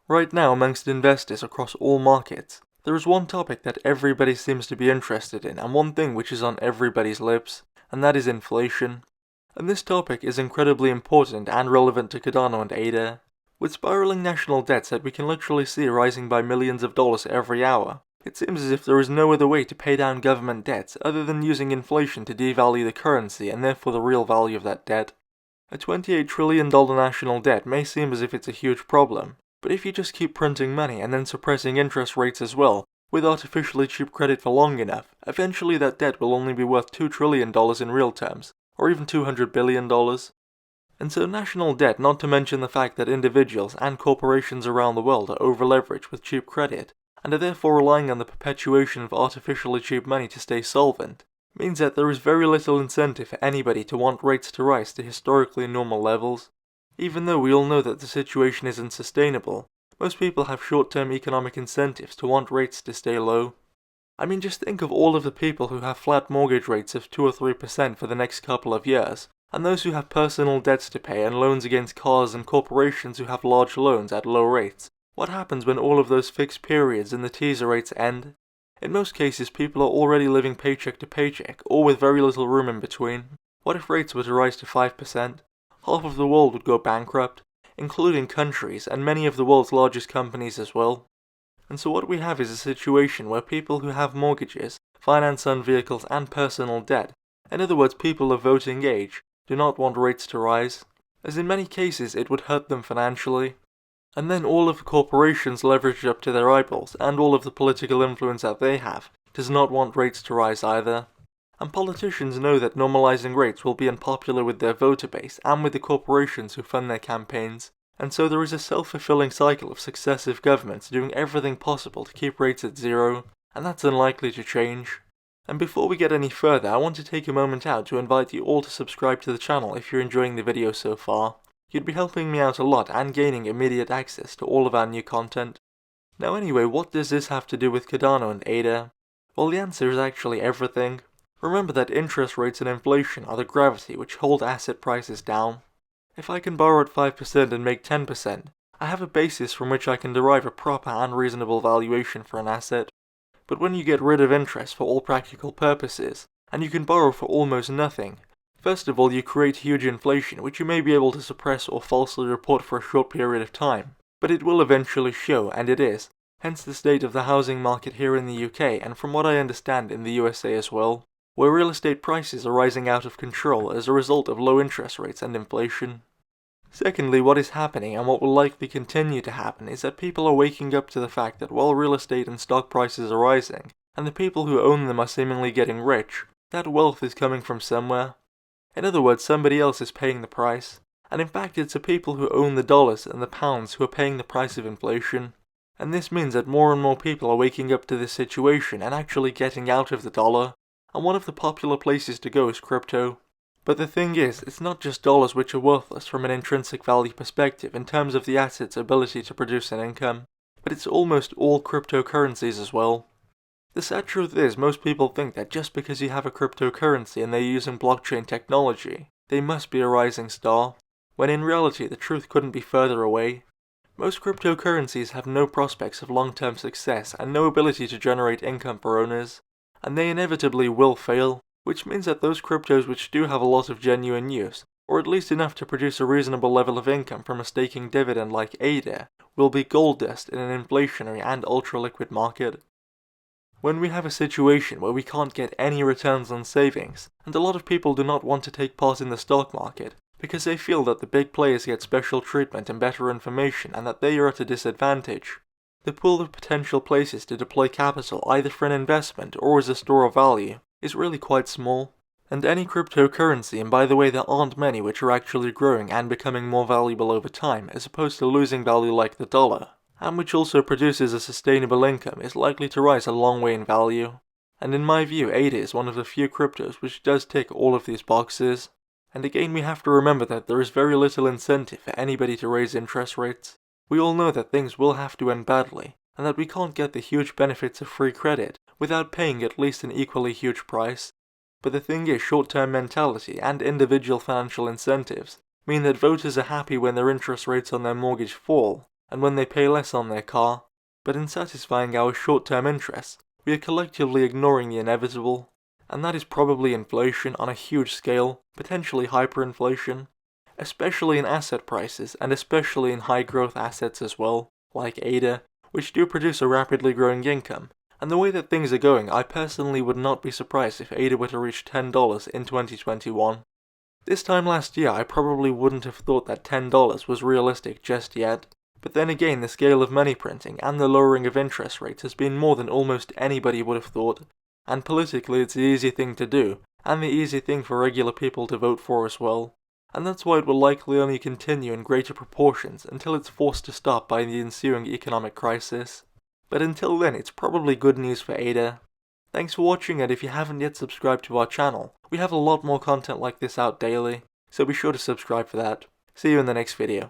Right now, amongst investors across all markets, there is one topic that everybody seems to be interested in, and one thing which is on everybody's lips, and that is inflation. And this topic is incredibly important and relevant to Cardano and ADA. With spiraling national debts that we can literally see rising by millions of dollars every hour, it seems as if there is no other way to pay down government debts other than using inflation to devalue the currency and therefore the real value of that debt. A $28 trillion national debt may seem as if it's a huge problem, but if you just keep printing money and then suppressing interest rates as well, with artificially cheap credit for long enough, eventually that debt will only be worth $2 trillion in real terms, or even $200 billion. And so national debt, not to mention the fact that individuals and corporations around the world are over-leveraged with cheap credit, and are therefore relying on the perpetuation of artificially cheap money to stay solvent, means that there is very little incentive for anybody to want rates to rise to historically normal levels. Even though we all know that the situation isn't sustainable, most people have short-term economic incentives to want rates to stay low. I mean, just think of all of the people who have flat mortgage rates of 2 or 3% for the next couple of years, and those who have personal debts to pay and loans against cars and corporations who have large loans at low rates. What happens when all of those fixed periods and the teaser rates end? In most cases, people are already living paycheck to paycheck, or with very little room in between. What if rates were to rise to 5%? Half of the world would go bankrupt, including countries and many of the world's largest companies as well. And so what we have is a situation where people who have mortgages, finance on vehicles and personal debt, in other words people of voting age, do not want rates to rise, as in many cases it would hurt them financially. And then all of the corporations leveraged up to their eyeballs, and all of the political influence that they have, does not want rates to rise either. And politicians know that normalizing rates will be unpopular with their voter base and with the corporations who fund their campaigns, and so there is a self-fulfilling cycle of successive governments doing everything possible to keep rates at zero, and that's unlikely to change. And before we get any further, I want to take a moment out to invite you all to subscribe to the channel if you're enjoying the video so far. You'd be helping me out a lot and gaining immediate access to all of our new content. Now anyway, what does this have to do with Cardano and ADA? Well, the answer is actually everything. Remember that interest rates and inflation are the gravity which hold asset prices down. If I can borrow at 5% and make 10%, I have a basis from which I can derive a proper and reasonable valuation for an asset. But when you get rid of interest for all practical purposes, and you can borrow for almost nothing, first of all you create huge inflation which you may be able to suppress or falsely report for a short period of time, but it will eventually show, and it is, hence the state of the housing market here in the UK and from what I understand in the USA as well, where real estate prices are rising out of control as a result of low interest rates and inflation. Secondly, what is happening and what will likely continue to happen is that people are waking up to the fact that while real estate and stock prices are rising, and the people who own them are seemingly getting rich, that wealth is coming from somewhere. In other words, somebody else is paying the price, and in fact it's the people who own the dollars and the pounds who are paying the price of inflation. And this means that more and more people are waking up to this situation and actually getting out of the dollar, and one of the popular places to go is crypto. But the thing is, it's not just dollars which are worthless from an intrinsic value perspective in terms of the asset's ability to produce an income, but it's almost all cryptocurrencies as well. The sad truth is, most people think that just because you have a cryptocurrency and they're using blockchain technology, they must be a rising star, when in reality the truth couldn't be further away. Most cryptocurrencies have no prospects of long-term success and no ability to generate income for owners, and they inevitably will fail, which means that those cryptos which do have a lot of genuine use, or at least enough to produce a reasonable level of income from a staking dividend like ADA, will be gold dust in an inflationary and ultra-liquid market. When we have a situation where we can't get any returns on savings, and a lot of people do not want to take part in the stock market, because they feel that the big players get special treatment and better information and that they are at a disadvantage, the pool of potential places to deploy capital either for an investment or as a store of value is really quite small. And any cryptocurrency, and by the way there aren't many which are actually growing and becoming more valuable over time as opposed to losing value like the dollar, and which also produces a sustainable income, is likely to rise a long way in value. And in my view, ADA is one of the few cryptos which does tick all of these boxes. And again we have to remember that there is very little incentive for anybody to raise interest rates. We all know that things will have to end badly, and that we can't get the huge benefits of free credit without paying at least an equally huge price. But the thing is, short-term mentality and individual financial incentives mean that voters are happy when their interest rates on their mortgage fall, and when they pay less on their car. But in satisfying our short-term interests, we are collectively ignoring the inevitable, and that is probably inflation on a huge scale, potentially hyperinflation, especially in asset prices and especially in high-growth assets as well, like ADA, which do produce a rapidly growing income. And the way that things are going, I personally would not be surprised if ADA were to reach $10 in 2021. This time last year, I probably wouldn't have thought that $10 was realistic just yet. But then again, the scale of money printing and the lowering of interest rates has been more than almost anybody would have thought. And politically, it's the easy thing to do, and the easy thing for regular people to vote for as well. And that's why it will likely only continue in greater proportions until it's forced to stop by the ensuing economic crisis. But until then, it's probably good news for ADA. Thanks for watching, and if you haven't yet subscribed to our channel, we have a lot more content like this out daily, so be sure to subscribe for that. See you in the next video.